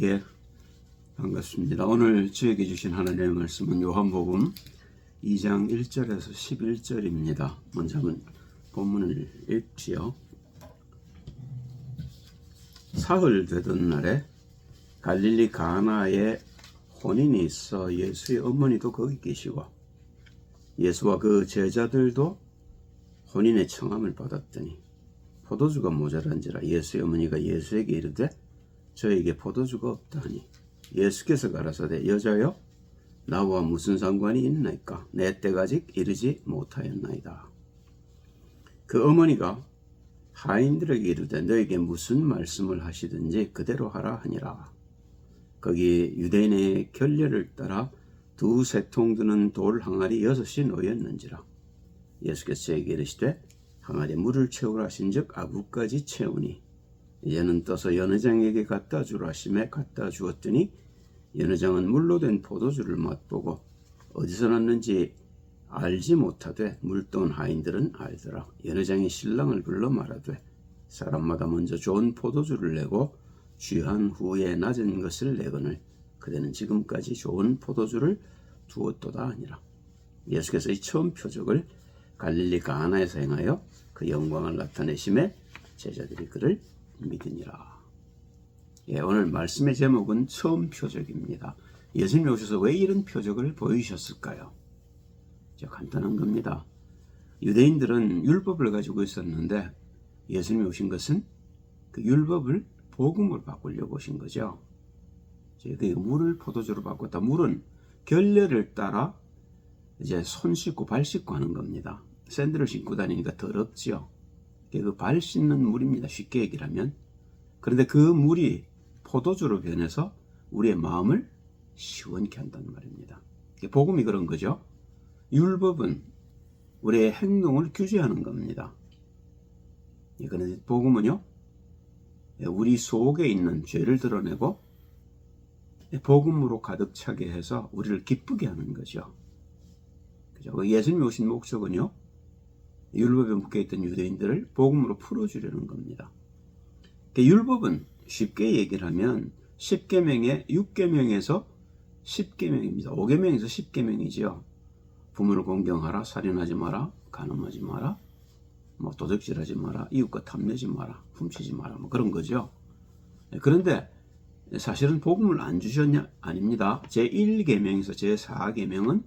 예, 반갑습니다. 오늘 저에게 주신 하나님의 말씀은 요한복음 2장 1절에서 11절입니다. 먼저 한번 본문을 읽지요. 사흘 되던 날에 갈릴리 가나에 혼인이 있어 예수의 어머니도 거기 계시고 예수와 그 제자들도 혼인의 청함을 받았더니 포도주가 모자란지라 예수의 어머니가 예수에게 이르되 저에게 포도주가 없다 하니 예수께서 가라사대 여자여 나와 무슨 상관이 있나이까 내 때가 아직 이르지 못하였나이다. 그 어머니가 하인들에게 이르되 너에게 무슨 말씀을 하시든지 그대로 하라 하니라. 거기 유대인의 결례를 따라 두세 통 드는 돌 항아리 6이 놓였는지라. 예수께서 저에게 이르시되 항아리에 물을 채우라 하신즉 아구까지 채우니 이제는 떠서 연회장에게 갖다 주라 하시매 갖다 주었더니 연회장은 물로 된 포도주를 맛보고 어디서 났는지 알지 못하되 물떠온 하인들은 알더라. 연회장이 신랑을 불러 말하되 사람마다 먼저 좋은 포도주를 내고 취한 후에 낮은 것을 내거늘 그대는 지금까지 좋은 포도주를 두었도다 하니라. 예수께서 이 처음 표적을 갈릴리 가나에서 행하여 그 영광을 나타내심에 제자들이 그를 믿으니라. 예, 오늘 말씀의 제목은 처음 표적입니다. 예수님이 오셔서 왜 이런 표적을 보이셨을까요? 간단한 겁니다. 유대인들은 율법을 가지고 있었는데 예수님이 오신 것은 그 율법을 복음으로 바꾸려고 오신 거죠. 그 물을 포도주로 바꿨다. 물은 결례를 따라 이제 손 씻고 발 씻고 하는 겁니다. 샌들을 신고 다니니까 더럽지요. 그 발 씻는 물입니다. 쉽게 얘기를 하면. 그런데 그 물이 포도주로 변해서 우리의 마음을 시원케 한다는 말입니다. 복음이 그런 거죠. 율법은 우리의 행동을 규제하는 겁니다. 그런데 복음은요, 우리 속에 있는 죄를 드러내고 복음으로 가득 차게 해서 우리를 기쁘게 하는 거죠. 그죠? 예수님이 오신 목적은요, 율법에 묶여있던 유대인들을 복음으로 풀어주려는 겁니다. 율법은 쉽게 얘기를 하면 10계명의 6계명에서 10계명입니다. 5계명에서 10계명이죠. 부모를 공경하라, 살인하지 마라, 간음하지 마라, 도적질하지 마라, 이웃과 탐내지 마라, 훔치지 마라, 그런 거죠. 그런데 사실은 복음을 안 주셨냐? 아닙니다. 제1계명에서 제4계명은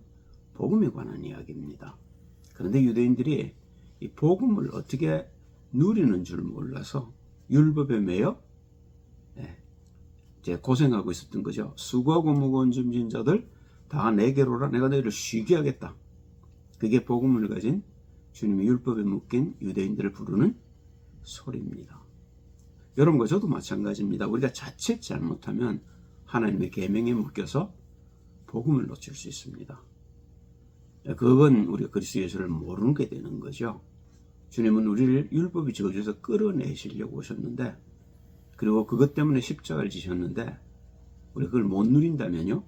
복음에 관한 이야기입니다. 그런데 유대인들이 이 복음을 어떻게 누리는 줄 몰라서 율법에 매여 고생하고 있었던 거죠. 수고하고 무거운 짐진 자들 다 내게로 오라. 내가 너희를 쉬게 하겠다. 그게 복음을 가진 주님의 율법에 묶인 유대인들을 부르는 소리입니다. 여러분과 저도 마찬가지입니다. 우리가 자칫 잘못하면 하나님의 계명에 묶여서 복음을 놓칠 수 있습니다. 그건 우리가 그리스도 예수를 모르는 게 되는 거죠. 주님은 우리를 율법이 저주에서 끌어내시려고 오셨는데, 그리고 그것 때문에 십자가를 지셨는데 우리가 그걸 못 누린다면요,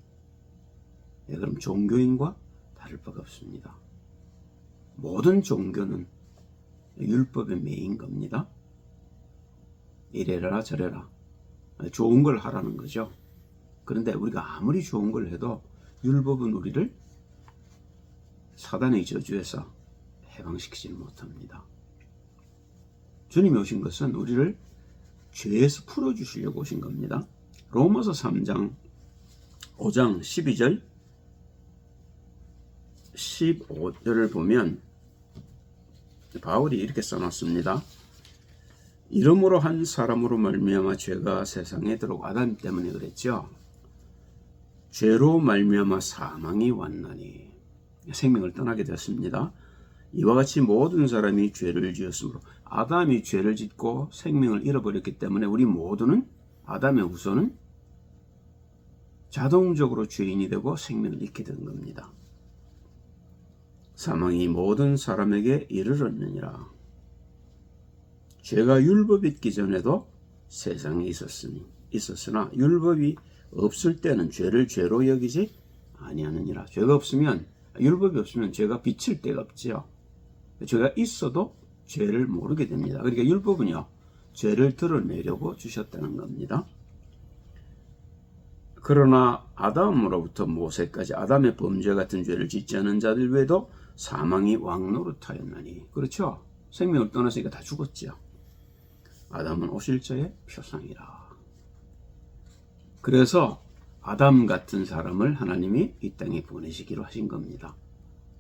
그럼 종교인과 다를 바가 없습니다. 모든 종교는 율법에 매인 겁니다. 이래라 저래라 좋은 걸 하라는 거죠. 그런데 우리가 아무리 좋은 걸 해도 율법은 우리를 사단의 저주에서 해방시키지 못합니다. 주님이 오신 것은 우리를 죄에서 풀어주시려고 오신 겁니다. 로마서 3장 5장 12절 15절을 보면 바울이 이렇게 써놨습니다. 이름으로 한 사람으로 말미암아 죄가 세상에 들어오고, 아담 때문에 그랬죠. 죄로 말미암아 사망이 왔나니 생명을 떠나게 되었습니다. 이와 같이 모든 사람이 죄를 지었으므로, 아담이 죄를 짓고 생명을 잃어버렸기 때문에 우리 모두는, 아담의 후손은 자동적으로 죄인이 되고 생명을 잃게 된 겁니다. 사망이 모든 사람에게 이르렀느니라. 죄가 율법이 있기 전에도 세상에 있었으나 율법이 없을 때는 죄를 죄로 여기지 아니하느니라. 죄가 없으면, 율법이 없으면 죄가 비칠 데가 없지요. 죄가 있어도 죄를 모르게 됩니다. 그러니까 율법은요, 죄를 드러내려고 주셨다는 겁니다. 그러나 아담으로부터 모세까지 아담의 범죄 같은 죄를 짓지 않은 자들 외에도 사망이 왕노릇하였나니. 그렇죠? 생명을 떠났으니까 다 죽었죠. 아담은 오실 자의 표상이라. 그래서 아담 같은 사람을 하나님이 이 땅에 보내시기로 하신 겁니다.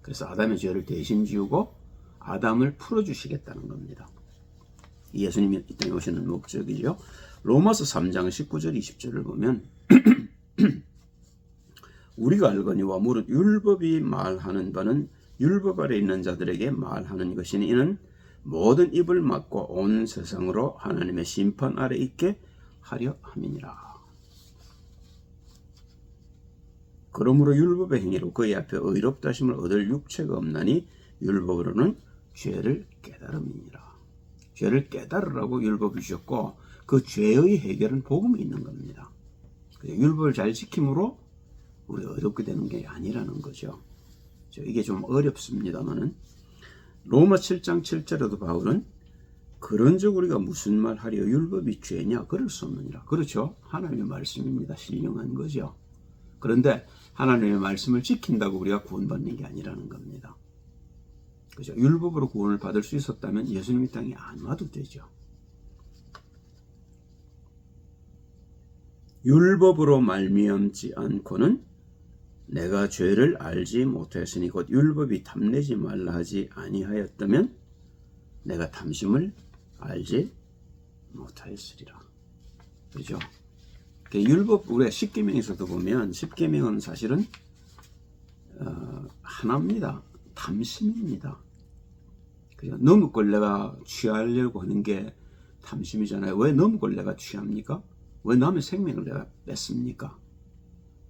그래서 아담의 죄를 대신 지우고 아담을 풀어주시겠다는 겁니다. 예수님이 이 땅에 오시는 목적이죠. 로마서 3장 19절 20절을 보면 우리가 알거니와 무릇 율법이 말하는 바는 율법 아래 있는 자들에게 말하는 것이니 이는 모든 입을 막고 온 세상으로 하나님의 심판 아래 있게 하려 함이니라. 그러므로 율법의 행위로 그의 앞에 의롭다 하심을 얻을 육체가 없나니 율법으로는 죄를 깨달음이니라. 죄를 깨달으라고 율법을 주셨고 그 죄의 해결은 복음이 있는 겁니다. 율법을 잘 지킴으로 우리가 의롭게 되는 게 아니라는 거죠. 이게 좀 어렵습니다만은 로마 7장 7절에도 바울은 그런즉 우리가 무슨 말 하려 율법이 죄냐 그럴 수 없느니라. 그렇죠. 하나님의 말씀입니다. 신령한 거죠. 그런데 하나님의 말씀을 지킨다고 우리가 구원받는 게 아니라는 겁니다. 그죠? 율법으로 구원을 받을 수 있었다면 예수님 이 땅에 안 와도 되죠. 율법으로 말미암지 않고는 내가 죄를 알지 못하였으니 곧 율법이 탐내지 말라 하지 아니하였다면 내가 탐심을 알지 못하였으리라. 그죠? 율법 우리가 10계명에서도 보면 10계명은 사실은 하나입니다. 탐심입니다. 그죠? 너무 걸 내가 취하려고 하는 게 탐심이잖아요. 왜 너무 걸 내가 취합니까? 왜 남의 생명을 내가 뺐습니까?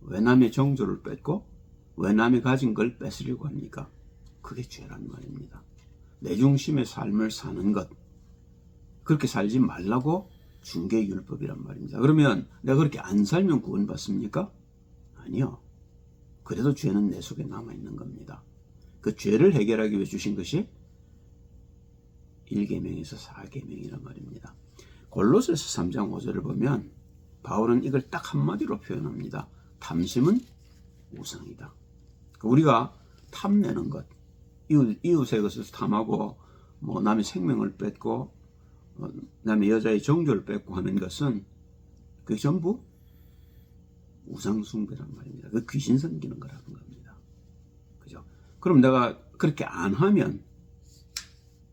왜 남의 정조를 뺐고 왜 남이 가진 걸 뺏으려고 합니까? 그게 죄란 말입니다. 내 중심의 삶을 사는 것, 그렇게 살지 말라고 준 게 율법이란 말입니다. 그러면 내가 그렇게 안 살면 구원받습니까? 아니요. 그래도 죄는 내 속에 남아있는 겁니다. 그 죄를 해결하기 위해 주신 것이 1계명에서 4계명이란 말입니다. 골로새서 3장 5절을 보면 바울은 이걸 딱 한마디로 표현합니다. 탐심은 우상이다. 우리가 탐내는 것, 이웃의 것을 탐하고 남의 생명을 뺏고 남의 여자의 정조를 뺏고 하는 것은 그게 전부 우상숭배란 말입니다. 그 귀신 섬기는 거라는 겁니다. 그죠? 그럼 내가 그렇게 안 하면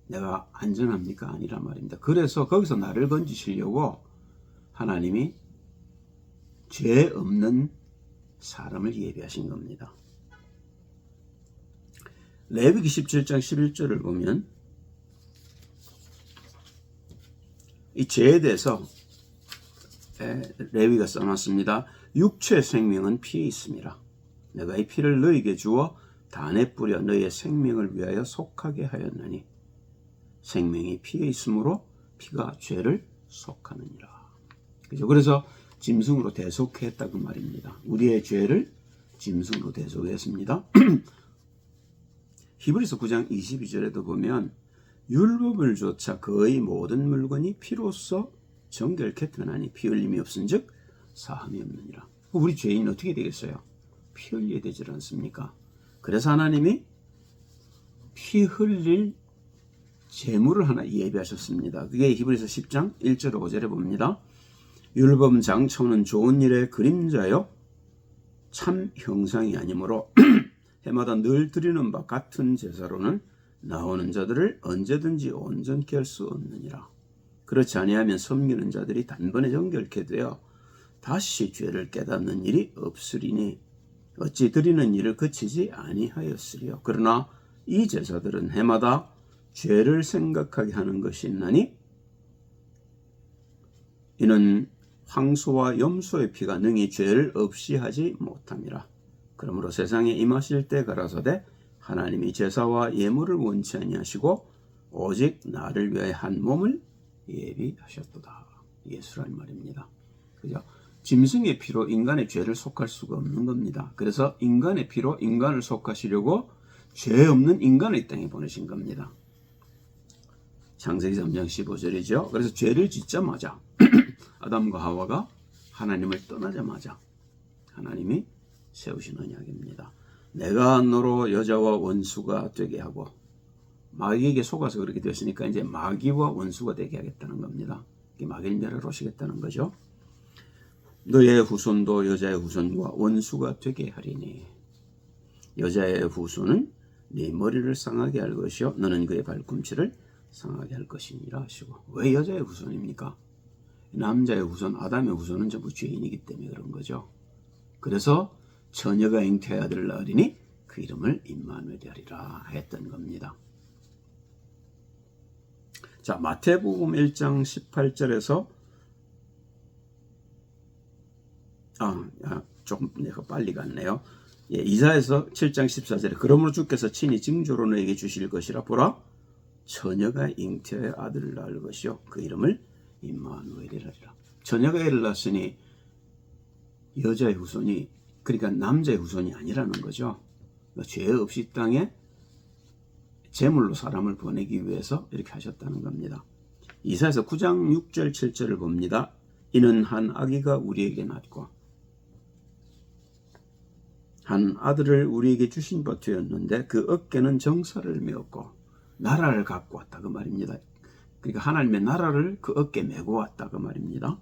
내가 안전합니까? 아니란 말입니다. 그래서 거기서 나를 건지시려고 하나님이 죄 없는 사람을 예비하신 겁니다. 레위기 17장 11절을 보면 이 죄에 대해서 레위가 써놨습니다. 육체 생명은 피에 있음이라. 내가 이 피를 너에게 주어 단에 뿌려 너의 생명을 위하여 속하게 하였나니 생명이 피에 있으므로 피가 죄를 속하느니라. 그죠? 그래서 짐승으로 대속했다 그 말입니다. 우리의 죄를 짐승으로 대속했습니다. 히브리서 9장 22절에도 보면 율법을 조차 거의 모든 물건이 피로써 정결케 드러나니 피 흘림이 없은즉 사함이 없느니라. 우리 죄인은 어떻게 되겠어요? 피 흘려야 되지 않습니까? 그래서 하나님이 피 흘릴 제물을 하나 예비하셨습니다. 그게 히브리서 10장 1절 5절에 봅니다. 율법은 장초는 좋은 일의 그림자요 참 형상이 아니므로 해마다 늘 드리는 바 같은 제사로는 나오는 자들을 언제든지 온전케 할 수 없느니라. 그렇지 아니하면 섬기는 자들이 단번에 정결케 되어 다시 죄를 깨닫는 일이 없으리니 어찌 드리는 일을 그치지 아니하였으리요. 그러나 이 제사들은 해마다 죄를 생각하게 하는 것이 있나니 이는 황소와 염소의 피가 능히 죄를 없이 하지 못함이라. 그러므로 세상에 임하실 때 가라사대 하나님이 제사와 예물을 원치 아니하시고 오직 나를 위하여 한 몸을 예비하셨도다. 예수란 말입니다. 그죠? 짐승의 피로 인간의 죄를 속할 수가 없는 겁니다. 그래서 인간의 피로 인간을 속하시려고 죄 없는 인간을 이 땅에 보내신 겁니다. 창세기 3장 15절이죠. 그래서 죄를 짓자마자 아담과 하와가 하나님을 떠나자마자 하나님이 세우신 언약입니다. 내가 너로 여자와 원수가 되게 하고, 마귀에게 속아서 그렇게 됐으니까 이제 마귀와 원수가 되게 하겠다는 겁니다. 마귀를 멸하시겠다는 거죠. 너의 후손도 여자의 후손과 원수가 되게 하리니 여자의 후손은 네 머리를 상하게 할 것이요 너는 그의 발꿈치를 상하게 할 것이니라 하시고. 왜 여자의 후손입니까? 남자의 후손, 아담의 후손은 전부 죄인이기 때문에 그런 거죠. 그래서 처녀가 잉태의 아들을 낳으리니 그 이름을 임마누엘이 하리라 했던 겁니다. 자, 마태복음 1장 18절에서 조금 내가 빨리 갔네요. 예, 이사야서 7장 14절에 그러므로 주께서 친히 징조로 너에게 주실 것이라. 보라, 처녀가 잉태의 아들을 낳을 것이요 그 이름을 임마누엘이라 하리라. 처녀가 애를 낳았으니 여자의 후손이, 그러니까 남자의 후손이 아니라는 거죠. 죄 없이 땅에 제물로 사람을 보내기 위해서 이렇게 하셨다는 겁니다. 이사야서 9장 6절 7절을 봅니다. 이는 한 아기가 우리에게 낳고 한 아들을 우리에게 주신 바 되었는데 그 어깨는 정사를 메었고 나라를 갖고 왔다 그 말입니다. 그러니까 하나님의 나라를 그 어깨에 메고 왔다 그 말입니다.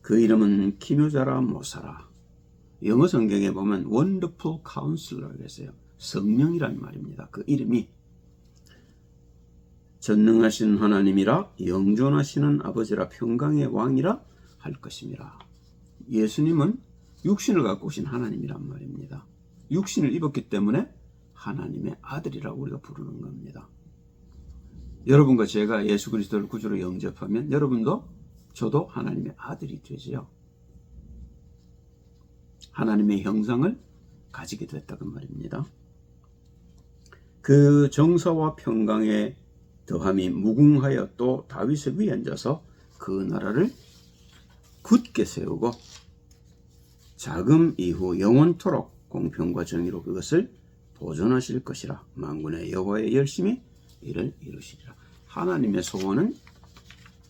그 이름은 기묘자라 모사라. 영어 성경에 보면 Wonderful Counselor라고 했어요. 성령이란 말입니다. 그 이름이 전능하신 하나님이라 영존하시는 아버지라 평강의 왕이라 할 것임이라. 예수님은 육신을 갖고 오신 하나님이란 말입니다. 육신을 입었기 때문에 하나님의 아들이라고 우리가 부르는 겁니다. 여러분과 제가 예수 그리스도를 구주로 영접하면 여러분도 저도 하나님의 아들이 되지요. 하나님의 형상을 가지게 됐다고 말입니다. 그 정사와 평강에 더함이 무궁하여 또 다윗의 위에 앉아서 그 나라를 굳게 세우고 자금 이후 영원토록 공평과 정의로 그것을 보존하실 것이라. 만군의 여호와의 열심히 이를 이루시리라. 하나님의 소원은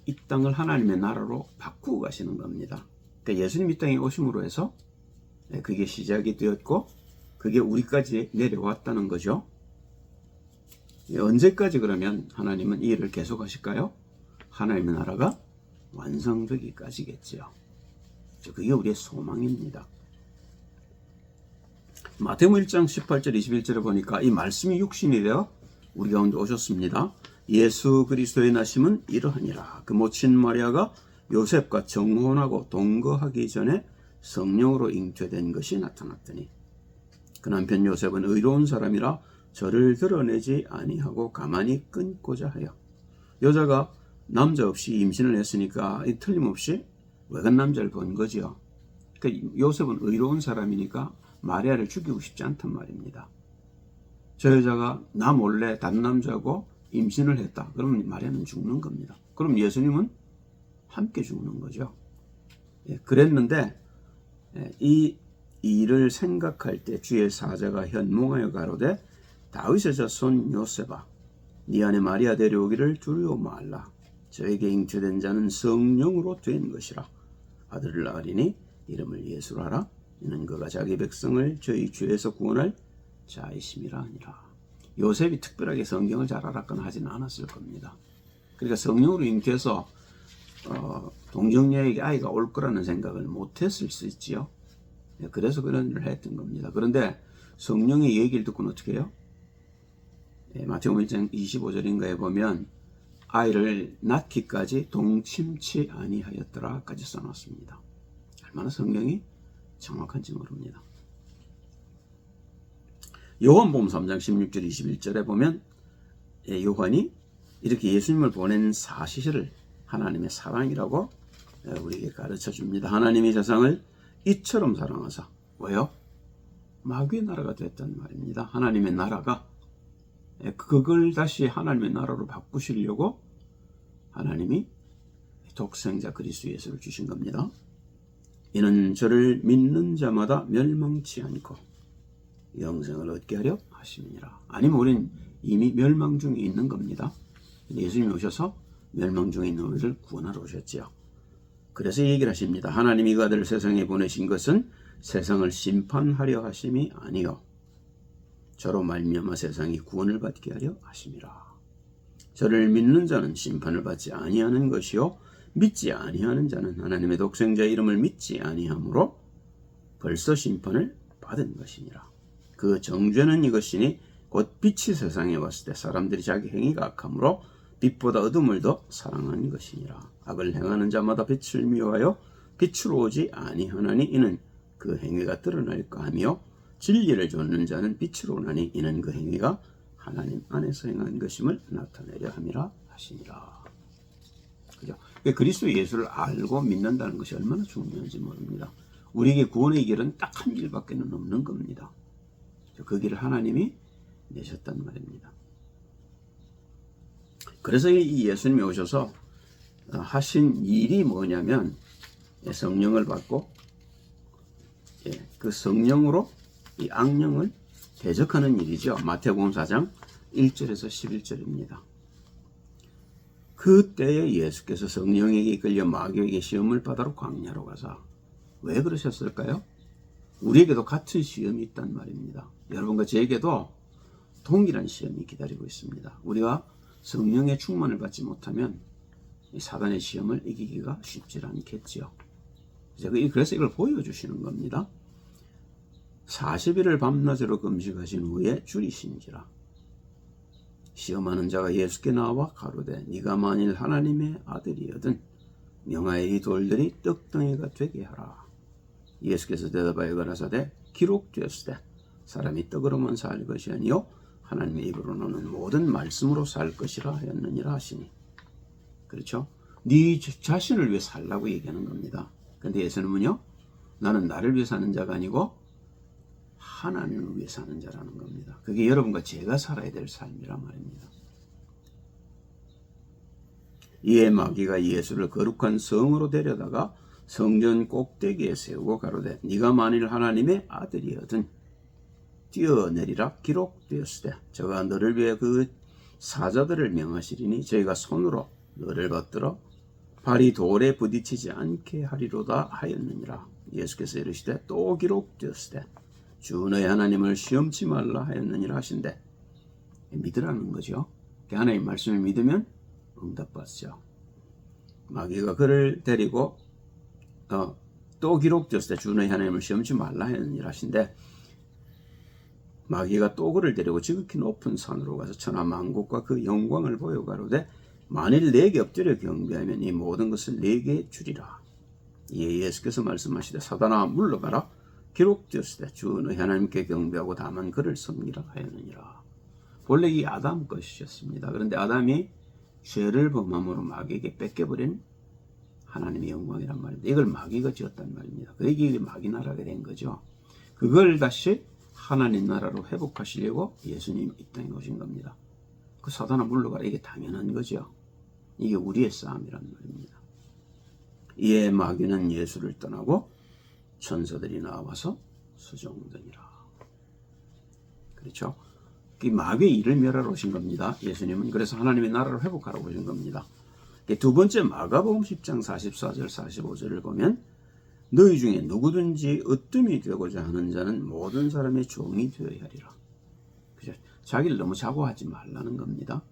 이 땅을 하나님의 나라로 바꾸고 가시는 겁니다. 그러니까 예수님 이 땅에 오심으로 해서 그게 시작이 되었고 그게 우리까지 내려왔다는 거죠. 언제까지 그러면 하나님은 이 일을 계속 하실까요? 하나님의 나라가 완성되기까지겠지요. 그게 우리의 소망입니다. 마태복음 1장 18절 21절에 보니까 이 말씀이 육신이 되어 우리 가운데 오셨습니다. 예수 그리스도의 나심은 이러하니라. 그 모친 마리아가 요셉과 정혼하고 동거하기 전에 성령으로 잉태된 것이 나타났더니 그 남편 요셉은 의로운 사람이라 저를 드러내지 아니하고 가만히 끊고자 하여. 여자가 남자 없이 임신을 했으니까 틀림없이 외간 남자를 본 거죠. 그러니까 요셉은 의로운 사람이니까 마리아를 죽이고 싶지 않단 말입니다. 저 여자가 나 몰래 다른 남자하고 임신을 했다. 그러면 마리아는 죽는 겁니다. 그럼 예수님은 함께 죽는 거죠. 그랬는데 이 일을 생각할 때 주의 사자가 현몽하여 가로되 다윗의 자손 요셉아 네 안에 마리아 데려오기를 두려워 말라. 저에게 잉태된 자는 성령으로 된 것이라. 아들을 낳으리니 이름을 예수로 하라. 이는 그가 자기 백성을 저희 죄에서 구원할 자이심이라 하니라. 요셉이 특별하게 성경을 잘 알았거나 하지는 않았을 겁니다. 그러니까 성령으로 잉태해서 동정녀에게 아이가 올 거라는 생각을 못했을 수 있지요. 그래서 그런 일을 했던 겁니다. 그런데 성령의 얘기를 듣고는 어떻게 해요? 마태복음 1장 25절인가에 보면 아이를 낳기까지 동침치 아니하였더라까지 써놨습니다. 얼마나 성경이 정확한지 모릅니다. 요한복음 3장 16절 21절에 보면 요한이 이렇게 예수님을 보낸 사실을 하나님의 사랑이라고 우리에게 가르쳐 줍니다. 하나님이 세상을 이처럼 사랑하사. 왜요? 마귀의 나라가 됐단 말입니다. 하나님의 나라가 그걸 다시 하나님의 나라로 바꾸시려고 하나님이 독생자 그리스도 예수를 주신 겁니다. 이는 저를 믿는 자마다 멸망치 않고 영생을 얻게 하려 하심이니라. 아니면 우리는 이미 멸망 중에 있는 겁니다. 예수님이 오셔서 멸망 중에 있는 우리를 구원하러 오셨지요. 그래서 얘기를 하십니다. 하나님이 그 아들을 세상에 보내신 것은 세상을 심판하려 하심이 아니요 저로 말미암아 세상이 구원을 받게 하려 하심이라. 저를 믿는 자는 심판을 받지 아니하는 것이요 믿지 아니하는 자는 하나님의 독생자의 이름을 믿지 아니하므로 벌써 심판을 받은 것이니라. 그 정죄는 이것이니 곧 빛이 세상에 왔을 때 사람들이 자기 행위가 악함으로 빛보다 어둠을 더 사랑한 것이니라. 악을 행하는 자마다 빛을 미워하여 빛으로 오지 아니하나니 이는 그 행위가 드러날까 하며 진리를 좇는 자는 빛으로 오나니 이는 그 행위가 하나님 안에서 행한 것임을 나타내려 함이라 하시니라. 그죠? 그리스도 예수를 알고 믿는다는 것이 얼마나 중요한지 모릅니다. 우리에게 구원의 길은 딱 한 길밖에 없는 겁니다. 그 길을 하나님이 내셨단 말입니다. 그래서 이 예수님이 오셔서 하신 일이 뭐냐면 성령을 받고 그 성령으로 이 악령을 대적하는 일이죠. 마태복음 4장 1절에서 11절입니다. 그때에 예수께서 성령에게 이끌려 마귀에게 시험을 받으러 광야로 가사 왜 그러셨을까요? 우리에게도 같은 시험이 있단 말입니다. 여러분과 저에게도 동일한 시험이 기다리고 있습니다. 우리가 성령의 충만을 받지 못하면 이 사단의 시험을 이기기가 쉽지 않겠죠. 그래서 이걸 보여주시는 겁니다. 40일을 밤낮으로 금식하신 후에 줄이신지라. 시험하는 자가 예수께 나와 가로되 네가 만일 하나님의 아들이거든 명하여 이 돌들이 떡덩이가 되게 하라. 예수께서 대답하여 가라사대 기록되었으되 사람이 떡으로만 살 것이 아니요 하나님의 입으로 나오는 모든 말씀으로 살 것이라 하였느니라 하시니. 그렇죠? 네 자신을 위해 살라고 얘기하는 겁니다. 근데 예수님은요, 나는 나를 위해 사는 자가 아니고 하나님을 위해 사는 자라는 겁니다. 그게 여러분과 제가 살아야 될 삶이란 말입니다. 이에 마귀가 예수를 거룩한 성으로 데려다가 성전 꼭대기에 세우고 가로되 네가 만일 하나님의 아들이거든 뛰어내리라 기록되었으되 저가 너를 위해 그 사자들을 명하시리니 저희가 손으로 너를 받들어 발이 돌에 부딪히지 않게 하리로다 하였느니라. 예수께서 이르시되 또 기록되었으되 주 너의 하나님을 시험치 말라 하였느니라 하신대. 믿으라는 거죠. 하나님 말씀을 믿으면 응답받죠. 마귀가 그를 데리고 또 기록되었을 때 주 너의 하나님을 시험치 말라 하였느니라 하신대. 마귀가 또 그를 데리고 지극히 높은 산으로 가서 천하 만국과 그 영광을 보여 가로되 만일 내게 엎드려 경배하면 이 모든 것을 내게 주리라. 이에 예수께서 말씀하시되 사단아 물러가라. 기록되었을 때 주 너희 하나님께 경배하고 다만 그를 섬기라 하였느니라. 본래 이 아담 것이었습니다. 그런데 아담이 죄를 범함으로 마귀에게 뺏겨버린 하나님의 영광이란 말입니다. 이걸 마귀가 지었단 말입니다. 그게 마귀 나라가 된 거죠. 그걸 다시 하나님 나라로 회복하시려고 예수님이 이 땅에 오신 겁니다. 그 사단아 물러가라. 이게 당연한 거죠. 이게 우리의 싸움이란 말입니다. 이에 마귀는 예수를 떠나고 천사들이 나와서 수종되니라. 그렇죠? 이 마귀의 일을 멸하러 오신 겁니다. 예수님은 그래서 하나님의 나라를 회복하러 오신 겁니다. 두 번째 마가복음 10장 44절 45절을 보면 너희 중에 누구든지 으뜸이 되고자 하는 자는 모든 사람의 종이 되어야 하리라. 그죠? 자기를 너무 자고하지 말라는 겁니다.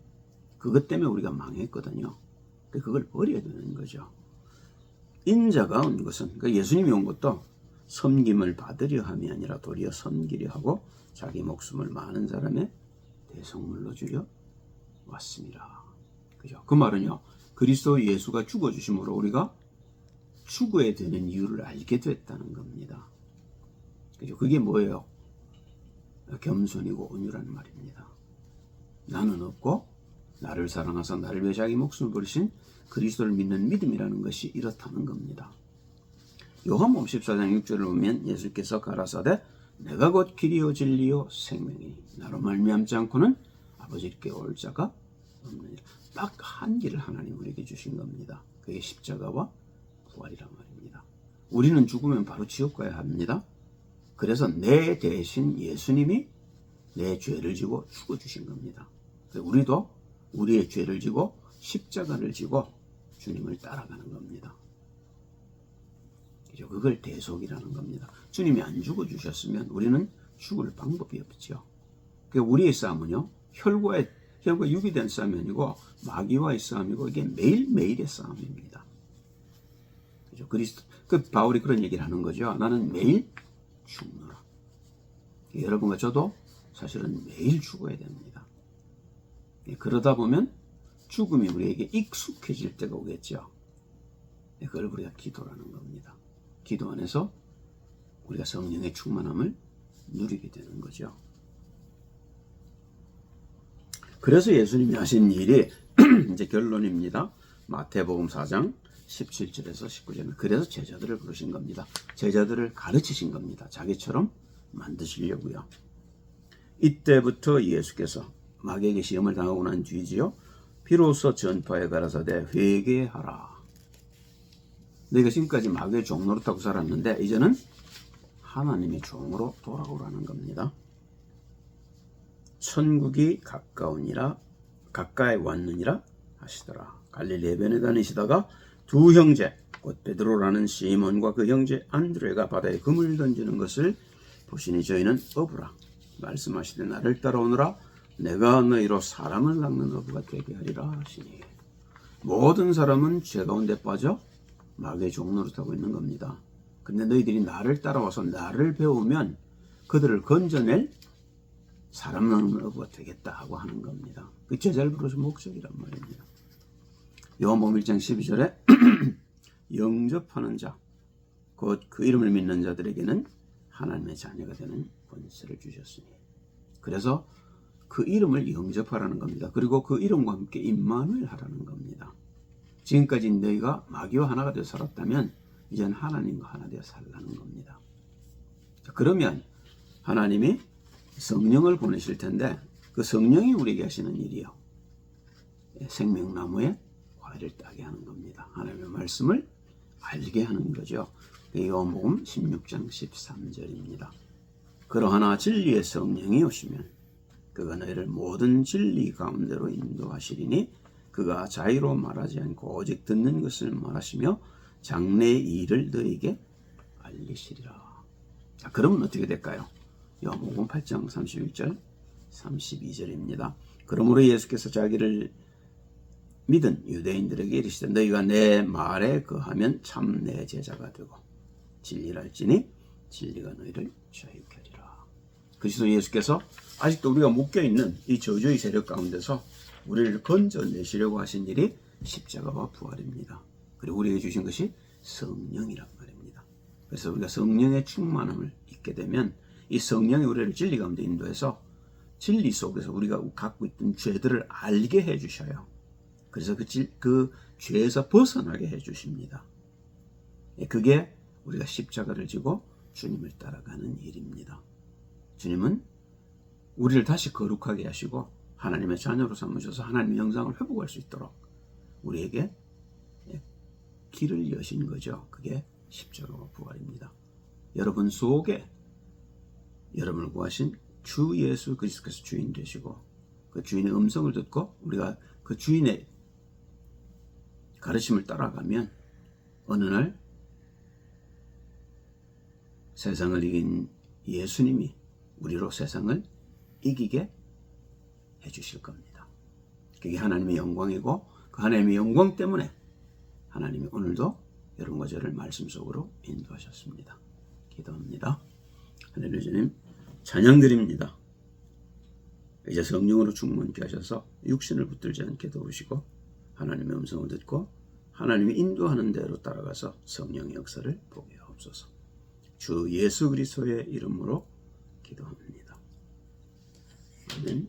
그것 때문에 우리가 망했거든요. 그걸 버려야 되는 거죠. 인자가 온 것은, 그러니까 예수님이 온 것도 섬김을 받으려 함이 아니라 도리어 섬기려 하고 자기 목숨을 많은 사람의 대속물로 주려 왔습니다. 그죠? 그 말은요, 그리스도 예수가 죽어주심으로 우리가 죽어야 되는 이유를 알게 됐다는 겁니다. 그죠? 그게 뭐예요? 겸손이고 온유라는 말입니다. 나는 없고 나를 사랑하사 나를 위해 자기 목숨을 버리신 그리스도를 믿는 믿음이라는 것이 이렇다는 겁니다. 요한복음 14장 6절을 보면 예수께서 가라사대 내가 곧 길이요 진리요 생명이니 나로 말미암지 않고는 아버지께 올 자가 없느니라. 딱 한 길을 하나님 우리에게 주신 겁니다. 그게 십자가와 부활이란 말입니다. 우리는 죽으면 바로 지옥 가야 합니다. 그래서 내 대신 예수님이 내 죄를 지고 죽어주신 겁니다. 우리도 우리의 죄를 지고 십자가를 지고 주님을 따라가는 겁니다. 그걸 대속이라는 겁니다. 주님이 안 죽어주셨으면 우리는 죽을 방법이 없죠. 그러니까 우리의 싸움은요, 혈과 육이 된 싸움이 아니고 마귀와의 싸움이고 이게 매일매일의 싸움입니다. 그죠? 그 바울이 그런 얘기를 하는 거죠. 나는 매일 죽노라. 여러분과 저도 사실은 매일 죽어야 됩니다. 그러다 보면 죽음이 우리에게 익숙해질 때가 오겠죠. 그걸 우리가 기도라는 겁니다. 기도 안에서 우리가 성령의 충만함을 누리게 되는 거죠. 그래서 예수님이 하신 일이 이제 결론입니다. 마태복음 4장 17절에서 19절은 그래서 제자들을 부르신 겁니다. 제자들을 가르치신 겁니다. 자기처럼 만드시려고요. 이때부터 예수께서 마귀에게 시험을 당하고 난 뒤지요. 비로소 전파에 가라사대 회개하라. 너희가 지금까지 마귀의 종 노릇하고 살았는데 이제는 하나님의 종으로 돌아오라는 겁니다. 천국이 가까이 왔느니라 하시더라. 갈릴리 해변에 다니시다가 두 형제 곧 베드로라는 시몬과 그 형제 안드레가 바다에 금을 던지는 것을 보시니 저희는 어부라. 말씀하시되 나를 따라오너라. 내가 너희로 사람을 낚는 어부가 되게 하리라 하시니. 모든 사람은 죄 가운데 빠져 마귀의 종노릇하고 있는 겁니다. 근데 너희들이 나를 따라와서 나를 배우면 그들을 건져낼 사람 낚는 어부가 되겠다 하고 하는 겁니다. 그 제자를 부르신 목적이란 말입니다. 요한복음 1장 12절에 영접하는 자, 곧 그 이름을 믿는 자들에게는 하나님의 자녀가 되는 권세를 주셨으니. 그래서 그 이름을 영접하라는 겁니다. 그리고 그 이름과 함께 임마누엘 하라는 겁니다. 지금까지 너희가 마귀와 하나가 되어 살았다면 이제는 하나님과 하나 되어 살라는 겁니다. 자, 그러면 하나님이 성령을 보내실 텐데 그 성령이 우리에게 하시는 일이요. 생명나무에 과일을 따게 하는 겁니다. 하나님의 말씀을 알게 하는 거죠. 요한복음 16장 13절입니다. 그러하나 진리의 성령이 오시면 그가 너희를 모든 진리 가운데로 인도하시리니 그가 자의로 말하지 않고 오직 듣는 것을 말하시며 장래의 일을 너희에게 알리시리라. 자, 그러면 어떻게 될까요? 요한복음 8장 31절 32절입니다. 그러므로 예수께서 자기를 믿은 유대인들에게 이르시되 너희가 내 말에 거하면 참 내 제자가 되고 진리를 알지니 진리가 너희를 자유케 하리라. 그리스도 예수께서 아직도 우리가 묶여있는 이 저주의 세력 가운데서 우리를 건져내시려고 하신 일이 십자가와 부활입니다. 그리고 우리에게 주신 것이 성령이란 말입니다. 그래서 우리가 성령의 충만함을 잊게 되면 이 성령이 우리를 진리 가운데 인도해서 진리 속에서 우리가 갖고 있던 죄들을 알게 해주셔요. 그래서 그 죄에서 벗어나게 해주십니다. 그게 우리가 십자가를 지고 주님을 따라가는 일입니다. 주님은 우리를 다시 거룩하게 하시고 하나님의 자녀로 삼으셔서 하나님의 영상을 회복할 수 있도록 우리에게 길을 여신 거죠. 그게 십자가와 부활입니다. 여러분 속에 여러분을 구하신 주 예수 그리스도께서 주인 되시고 그 주인의 음성을 듣고 우리가 그 주인의 가르침을 따라가면 어느 날 세상을 이긴 예수님이 우리로 세상을 이기게 해주실 겁니다. 그게 하나님의 영광이고 그 하나님의 영광 때문에 하나님이 오늘도 여러분과 저를 말씀 속으로 인도하셨습니다. 기도합니다. 할렐루야. 주님 찬양드립니다. 이제 성령으로 충만케 하셔서 육신을 붙들지 않게 도우시고 하나님의 음성을 듣고 하나님이 인도하는 대로 따라가서 성령의 역사를 보게 하옵소서. 주 예수 그리스도의 이름으로 기도합니다. 아멘.